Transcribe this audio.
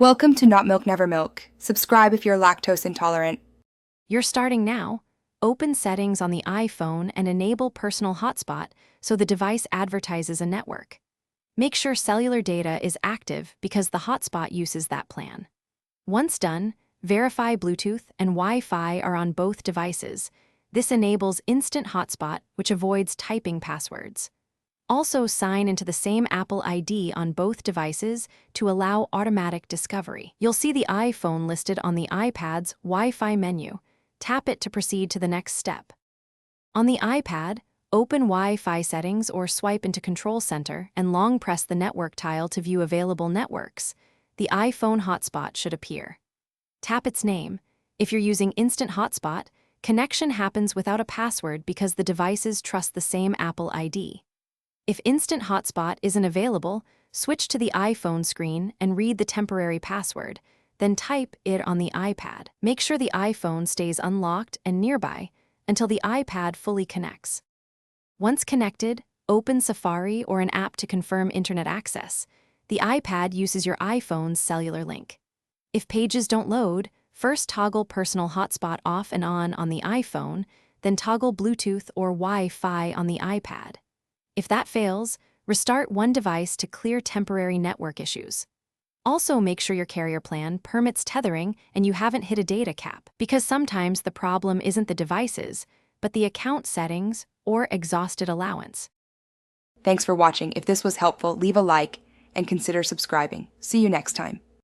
Welcome to Not Milk Never Milk. Subscribe if you're lactose intolerant. You're starting now. Open Settings on the iPhone and enable Personal Hotspot so the device advertises a network. Make sure cellular data is active because the hotspot uses that plan. Once done, verify Bluetooth and Wi-Fi are on both devices. This enables instant hotspot, which avoids typing passwords. Also, sign into the same Apple ID on both devices to allow automatic discovery. You'll see the iPhone listed on the iPad's Wi-Fi menu. Tap it to proceed to the next step. On the iPad, open Wi-Fi settings or swipe into Control Center and long press the network tile to view available networks. The iPhone hotspot should appear. Tap its name. If you're using Instant Hotspot, connection happens without a password because the devices trust the same Apple ID. If Instant Hotspot isn't available, switch to the iPhone screen and read the temporary password, then type it on the iPad. Make sure the iPhone stays unlocked and nearby until the iPad fully connects. Once connected, open Safari or an app to confirm internet access. The iPad uses your iPhone's cellular link. If pages don't load, first toggle Personal Hotspot off and on the iPhone, then toggle Bluetooth or Wi-Fi on the iPad. If that fails, restart one device to clear temporary network issues. Also, make sure your carrier plan permits tethering and you haven't hit a data cap, because sometimes the problem isn't the devices, but the account settings or exhausted allowance. Thanks for watching. If this was helpful, leave a like and consider subscribing. See you next time.